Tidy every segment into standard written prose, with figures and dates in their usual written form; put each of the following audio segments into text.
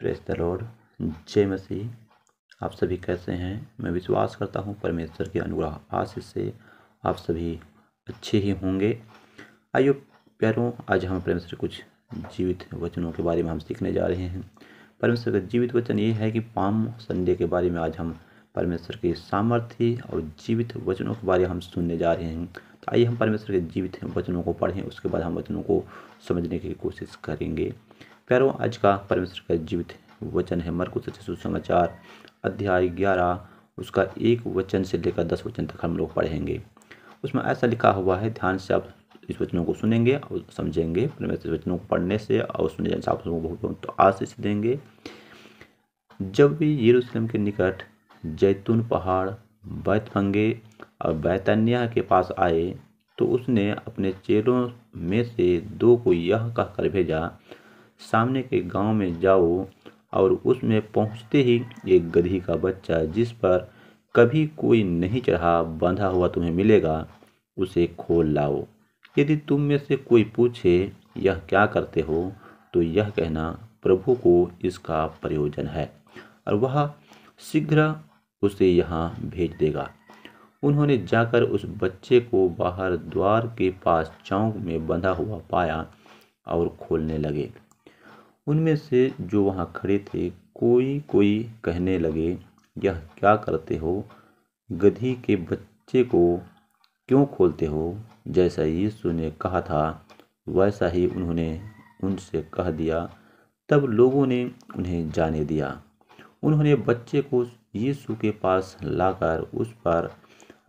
Praise the Lord. जय मसीह। आप सभी कैसे हैं? मैं विश्वास करता हूं परमेश्वर के अनुग्रह आशीष से आप सभी अच्छे ही होंगे। आइए प्यारों, आज हम परमेश्वर के कुछ जीवित वचनों के बारे में हम सीखने जा रहे हैं। परमेश्वर का जीवित वचन ये है कि पाम संडे के बारे में आज हम परमेश्वर के सामर्थ्य और जीवित वचनों के बारे में हम सुनने जा रहे हैं। तो आइए हम परमेश्वर के जीवित वचनों को पढ़ें, उसके बाद हम वचनों को समझने की कोशिश करेंगे। प्यारों, आज का परमेश्वर का जीवित वचन है मरकुस रचित सुसमाचार अध्याय 11, उसका 1 वचन से लेकर 10 वचन तक हम लोग पढ़ेंगे। उसमें ऐसा लिखा हुआ है, ध्यान से आप इस वचनों को सुनेंगे और समझेंगे। परमेश्वर वचनों को पढ़ने से और सुनने से आप लोगों को बहुत बहुत आशीष देंगे। जब भी यरूशलेम के निकट जैतून पहाड़ बैतफगे और बैतनिय्याह के पास आए तो उसने अपने चेलों में से 2 को यह कहकर भेजा, सामने के गांव में जाओ और उसमें पहुंचते ही एक गदही का बच्चा जिस पर कभी कोई नहीं चढ़ा बंधा हुआ तुम्हें मिलेगा, उसे खोल लाओ। यदि तुम में से कोई पूछे यह क्या करते हो, तो यह कहना, प्रभु को इसका प्रयोजन है और वह शीघ्र उसे यहाँ भेज देगा। उन्होंने जाकर उस बच्चे को बाहर द्वार के पास चौक में बंधा हुआ पाया और खोलने लगे। उनमें से जो वहाँ खड़े थे कोई कोई कहने लगे, यह क्या करते हो? गदही के बच्चे को क्यों खोलते हो? जैसा यीशु ने कहा था वैसा ही उन्होंने उनसे कह दिया। तब लोगों ने उन्हें जाने दिया। उन्होंने बच्चे को यीशु के पास लाकर उस पर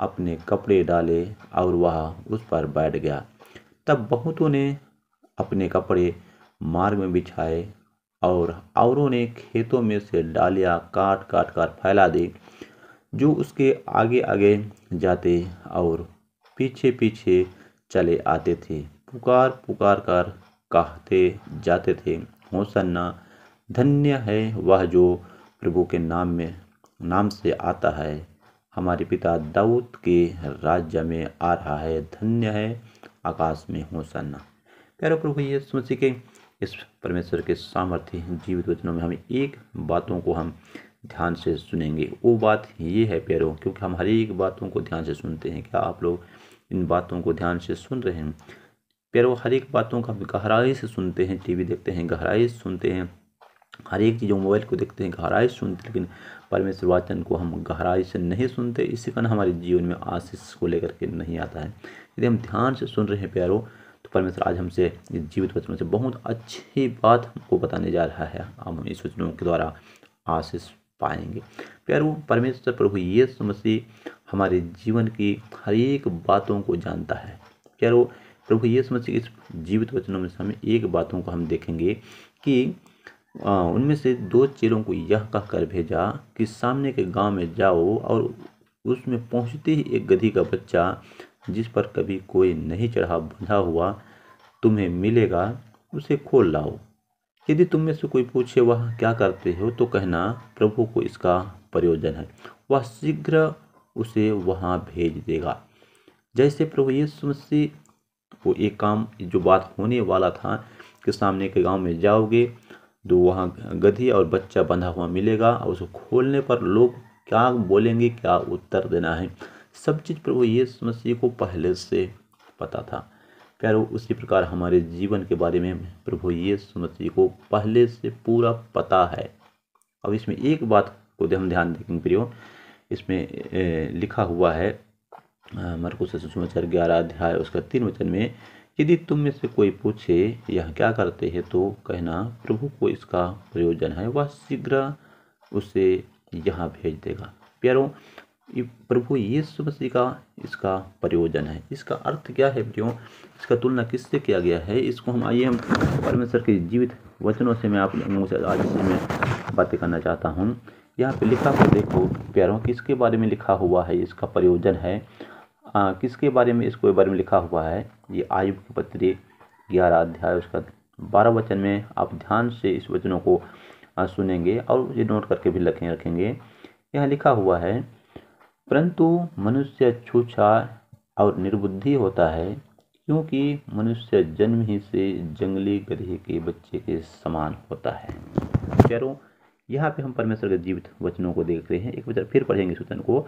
अपने कपड़े डाले और वह उस पर बैठ गया। तब बहुतों ने अपने कपड़े मार्ग में बिछाए और औरों ने खेतों में से डालियाँ काट काट कर फैला दी। जो उसके आगे आगे जाते और पीछे पीछे चले आते थे, पुकार पुकार कर कहते जाते थे, होसन्ना, धन्य है वह जो प्रभु के नाम से आता है, हमारे पिता दाऊद के राज्य में आ रहा है, धन्य है आकाश में होसन्ना। प्यारे प्रभु यीशु मसीह के इस परमेश्वर के सामर्थ्य जीवित वचनों में हमें एक बातों को हम ध्यान से सुनेंगे। वो बात ये है प्यारों, क्योंकि हम हर एक बातों को ध्यान से सुनते हैं। क्या आप लोग इन बातों को ध्यान से सुन रहे हैं? प्यारों, हर एक बातों को हम गहराई से सुनते हैं। टीवी देखते हैं, गहराई से सुनते हैं। हर एक चीज़, मोबाइल को देखते हैं, गहराई से सुनते हैं, लेकिन परमेश्वर वचन को हम गहराई से नहीं सुनते। इसी कारण हमारे जीवन में आशीष को लेकर के नहीं आता है। यदि हम ध्यान से सुन रहे हैं प्यारों, तो परमेश्वर आज हमसे जीवित वचनों से बहुत अच्छी बात हमको बताने जा रहा है। हम इस वचनों के द्वारा आशीष पाएंगे। प्यारों, परमेश्वर प्रभु यीशु मसीह हमारे जीवन की हर एक बातों को जानता है। प्यारों, प्रभु यीशु मसीह इस जीवित वचनों में से हमें एक बातों को हम देखेंगे कि उनमें से 2 चेलों को यह कहकर भेजा कि सामने के गांव में जाओ और उसमें पहुंचते ही एक गदही का बच्चा जिस पर कभी कोई नहीं चढ़ा बंधा हुआ तुम्हें मिलेगा, उसे खोल लाओ। यदि तुम में से कोई पूछे वह क्या करते हो, तो कहना, प्रभु को इसका प्रयोजन है, वह शीघ्र उसे वहाँ भेज देगा। जैसे प्रभु यीशु मसीह को एक काम, जो बात होने वाला था कि सामने के गांव में जाओगे तो वहाँ गधी और बच्चा बंधा हुआ मिलेगा और उसको खोलने पर लोग क्या बोलेंगे, क्या उत्तर देना है, सब चीज़ प्रभु यीशु मसीह को पहले से पता था। प्यारों, उसी प्रकार हमारे जीवन के बारे में प्रभु यीशु मसीह को पहले से पूरा पता है। अब इसमें एक बात को हम ध्यान देंगे प्रियो, इसमें लिखा हुआ है मरकुस सुसमाचार 11 अध्याय उसका 3 वचन में, यदि तुम में से कोई पूछे यह क्या करते हैं, तो कहना, प्रभु को इसका प्रयोजन है, वह शीघ्र उसे यहाँ भेज देगा। प्यारों, प्रभु यीशु मसीह का इसका प्रयोजन है। इसका अर्थ क्या है प्रियो? इसका तुलना किससे किया गया है? इसको हम परमेश्वर के जीवित वचनों से मैं आप लोगों से आज से मैं बातें करना चाहता हूँ। यहाँ पे लिखा हुआ देखो प्यारों, किसके बारे में लिखा हुआ है इसका प्रयोजन है। किसके बारे में, इसको बारे में लिखा हुआ है? ये आयुब की पत्री 11 अध्याय उसका 12 वचन में आप ध्यान से इस वचनों को सुनेंगे और ये नोट करके भी रखेंगे। यहाँ लिखा हुआ है, परंतु मनुष्य छूछा और निर्बुद्धि होता है, क्योंकि मनुष्य जन्म ही से जंगली गदहे के बच्चे के समान होता है। प्यारों, यहाँ पे हम परमेश्वर के जीवित वचनों को देख रहे हैं। एक बार फिर पढ़ेंगे इस वचन को।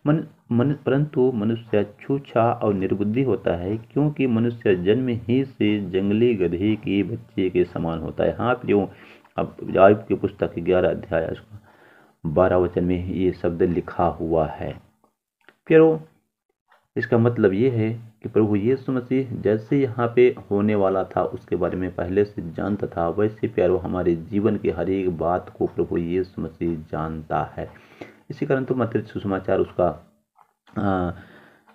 परंतु मनुष्य छूछा और निर्बुद्धि होता है, क्योंकि मनुष्य जन्म ही से जंगली गधे के बच्चे के समान होता है। हाँ प्रियो, अब याकूब की पुस्तक 11 अध्याय 12 वचन में ये शब्द लिखा हुआ है। प्यारों, इसका मतलब ये है कि प्रभु यीशु मसीह जैसे यहाँ पे होने वाला था उसके बारे में पहले से जानता था, वैसे प्यारों हमारे जीवन की हर एक बात को प्रभु यीशु मसीह जानता है। इसी कारण तो मत्ती सुसमाचार उसका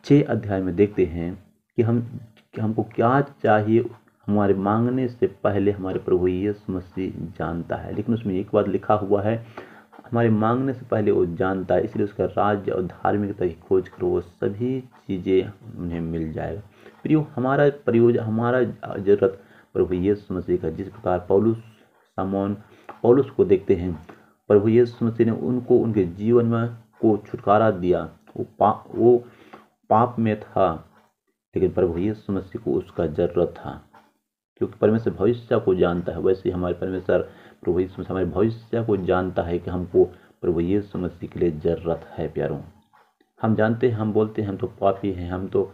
6 अध्याय में देखते हैं कि हमको क्या चाहिए, हमारे मांगने से पहले हमारे प्रभु यीशु मसीह जानता है। लेकिन उसमें एक बात लिखा हुआ है, हमारे मांगने से पहले वो जानता है, इसलिए उसका राज्य और धार्मिकता की खोज करो, वो सभी चीज़ें उन्हें मिल जाएगा। प्रियो, हमारा जरूरत प्रभु यीशु मसीह का, जिस प्रकार पौलुस को देखते हैं, प्रभु यीशु मसीह ने उनको उनके जीवन में को छुटकारा दिया। वो पाप में था, लेकिन प्रभु यीशु मसीह को उसका जरूरत था, क्योंकि परमेश्वर भविष्य को जानता है। वैसे हमारे परमेश्वर प्रभु यीशु मसीह हमारे भविष्य को जानता है कि हमको प्रभु यीशु मसीह के लिए जरूरत है। प्यारों, हम जानते हैं, हम बोलते हैं हम तो पापी हैं, हम तो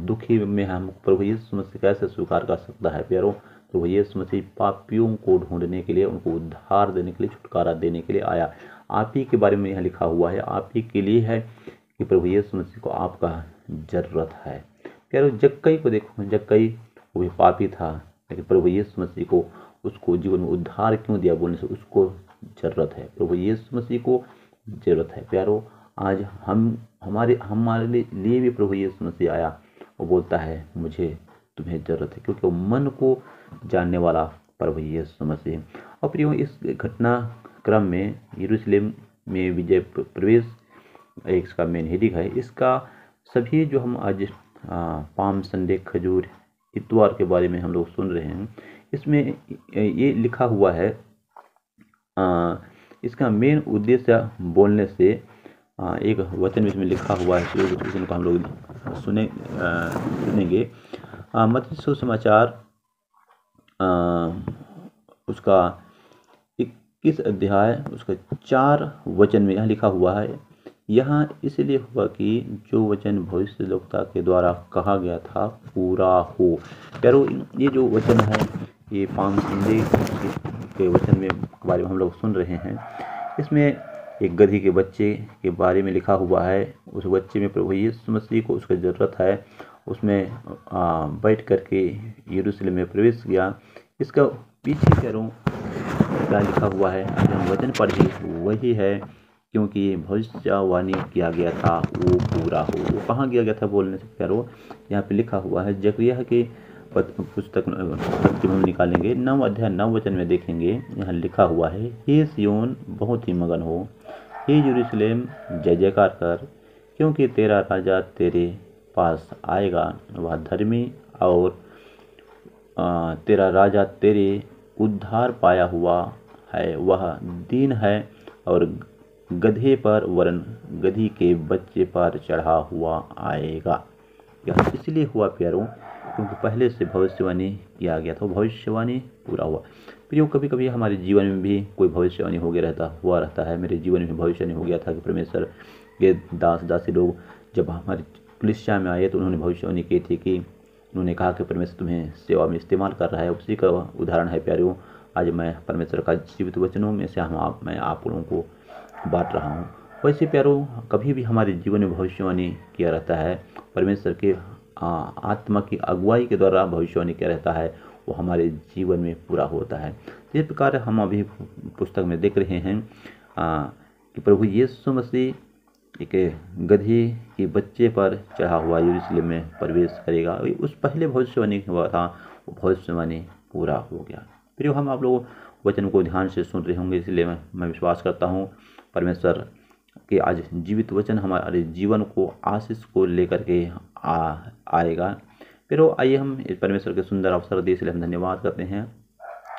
दुखी में, हम प्रभु यीशु मसीह कैसे स्वीकार कर सकता है। प्यारों, प्रभु यीशु मसीह पापियों को ढूंढने के लिए, उनको उद्धार देने के लिए, छुटकारा देने के लिए आया। आप ही के बारे में यहाँ लिखा हुआ है, आप ही के लिए है कि प्रभु यीशु मसीह को आपका जरूरत है। प्यारों, जक्कई को देखो, जक्कई वो भी पापी था, लेकिन प्रभु यीशु मसीह को उसको जीवन में उद्धार क्यों दिया बोलने से उसको जरूरत है, प्रभु यीशु मसीह को जरूरत है। प्यारों, आज हमारे लिए भी प्रभु यीशु मसीह आया, वो बोलता है मुझे तुम्हें जरूरत है, क्योंकि वो मन को जानने वाला प्रभु यीशु मसीह। और प्रियो, इस घटनाक्रम में यरूशलेम में विजय प्रवेश एक इसका मेन हेडिंग है। इसका सभी जो हम आज पाम संडे, खजूर, इतवार के बारे में हम लोग सुन रहे हैं, इसमें ये लिखा हुआ है, इसका मेन उद्देश्य बोलने से एक वचन इसमें लिखा हुआ है, उस वचन को हम लोग सुनेंगे। मत्ती सुसमाचार उसका 21 अध्याय उसका 4 वचन में यहाँ लिखा हुआ है, यहाँ इसलिए हुआ कि जो वचन भविष्यद्वक्ता के द्वारा कहा गया था पूरा हो। प्यारों, ये जो वचन है, ये पाम संडे के वचन में बारे में हम लोग सुन रहे हैं। इसमें एक गधी के बच्चे के बारे में लिखा हुआ है। उस बच्चे में प्रभु यीशु मसीह को उसका ज़रूरत है। उसमें बैठ करके यरूशलेम में प्रवेश किया। इसका पीछे प्यारों क्या लिखा हुआ है, अगर हम वचन पढ़े वही है, क्योंकि भविष्यवाणी किया गया था वो पूरा हो। वो कहाँ किया गया था बोलने से प्यारों, यहाँ पे लिखा हुआ है जकरिया के पुस्तक जब हम निकालेंगे 9 अध्याय 9 वचन में देखेंगे, यहाँ लिखा हुआ है, हे सियोन बहुत ही मगन हो, हे यरूशलेम जय जयकार कर, क्योंकि तेरा राजा तेरे पास आएगा, वह धर्मी और तेरा राजा तेरे उद्धार पाया हुआ है, वह दीन है और गधे पर वरन गधी के बच्चे पर चढ़ा हुआ आएगा। यह इसलिए हुआ प्यारों, क्योंकि पहले से भविष्यवाणी किया गया था, भविष्यवाणी पूरा हुआ। प्रियो, कभी कभी हमारे जीवन में भी कोई भविष्यवाणी हुआ रहता है। मेरे जीवन में भविष्यवाणी हो गया था कि परमेश्वर के दास दासी लोग जब हमारी कलीसिया में आए तो उन्होंने भविष्यवाणी की थी कि उन्होंने कहा कि परमेश्वर तुम्हें सेवा में इस्तेमाल कर रहा है। उसी का उदाहरण है प्यारियों, आज मैं परमेश्वर का जीवित वचनों में से मैं आप लोगों को बांट रहा हूँ। वैसे प्यारों, कभी भी हमारे जीवन में भविष्यवाणी किया रहता है, परमेश्वर के आत्मा की अगुवाई के द्वारा भविष्यवाणी किया रहता है, वो हमारे जीवन में पूरा होता है। जिस प्रकार हम अभी पुस्तक में देख रहे हैं कि प्रभु यीशु मसीह एक गधे के बच्चे पर चढ़ा हुआ यरूशलेम में प्रवेश करेगा। उस पहले भविष्यवाणी हुआ था, वो भविष्यवाणी पूरा हो गया। फिर हम आप लोग वचन को ध्यान से सुन रहे होंगे, इसलिए मैं विश्वास करता हूँ परमेश्वर के आज जीवित वचन हमारे जीवन को आशीष को लेकर के आएगा। फिर आइए हम इस परमेश्वर के सुंदर अवसर दिए, इसलिए हम धन्यवाद करते हैं।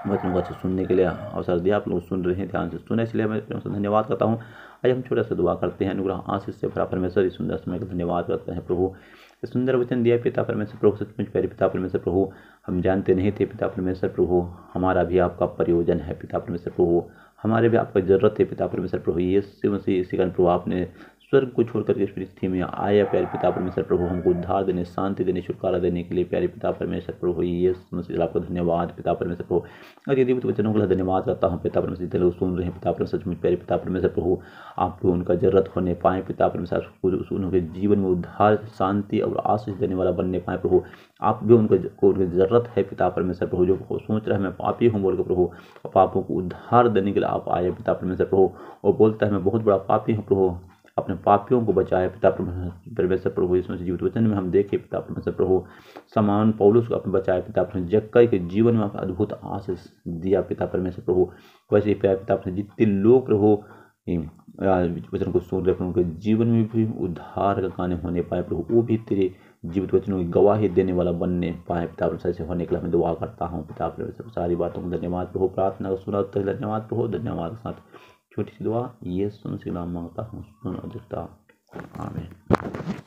वचनों को अच्छे सुनने के लिए अवसर दिया, आप लोग सुन रहे हैं, ध्यान से सुने, इसलिए मैं परमेश्वर धन्यवाद करता हूँ। आइए हम छोटा सा दुआ करते हैं। अनुग्रह आशीष से भरा परमेश्वर इस सुंदर समय का धन्यवाद करते हैं प्रभु, ये सुंदर वचन दिया पिता परमेश्वर प्रभु, सचमुच प्यारे पिता परमेश्वर प्रभु, हम जानते नहीं थे पिता परमेश्वर प्रभु, हमारा भी आपका प्रयोजन है पिता परमेश्वर प्रभु, हमारे भी आपका जरूरत है पिता परमेश्वर प्रभु। यीशु मसीह इसी कारण प्रभु आपने स्वर्ग को छोड़कर के इस पृथ्वी में आया प्यारे पिता परमेश्वर प्रभु, हमको उद्धार देने, शांति देने, छुटकारा देने के लिए प्यारे पिता परमेश्वर प्रभु। यीशु मसीह आपका धन्यवाद पिता परमेश्वर प्रभु। और यदि वचनों के लिए धन्यवाद करता हूँ पिता परमेश्वर, जितने लोग सुन रहे हैं पिता परमेश्वर, सचमुच प्यारे पिता परमेश्वर प्रभु, आपको उनका जरूरत होने पाए पिता परमेश्वर, उनके जीवन में उद्धार, शांति और आशीष देने वाला बनने पाए प्रभु। आप भी उनकी जरूरत है पिता परमेश्वर प्रभु, जो सोच रहा है मैं पापी हूँ बोल के प्रभु, पापों को उद्धार देने के लिए आप आए पिता परमेश्वर प्रभु। और बोलता है मैं बहुत बड़ा पापी हूँ प्रभु, अपने पापियों को बचाए पिता परमेश्वर प्रभु। इसमें से जीवित वचन में हम देखे पिता परमेश्वर प्रभु, समान पौलुस को अपने बचाए पिता परमेश्वर, जक्कई के जीवन में आप अद्भुत आशीष दिया पिता परमेश्वर प्रभु। वैसे ही प्यारे पिता परमेश्वर, जितने लोग प्रभु वचन को सुन रहे उनके जीवन में भी उद्धार का गाने होने पाए प्रभु, वो भी तेरे जीवित वचनों की गवाही देने वाला बनने पाए पिता परमेश्वर। ऐसे होने के लिए मैं दुआ करता हूँ पिता परमेश्वर। सारी बातों को धन्यवाद प्रभु, प्रार्थना को सुना तो धन्यवाद प्रभु, धन्यवाद के साथ छोटी सी दुआ यीशु मसीह नाम मांगता हूँ, सुन और देखता। आमीन।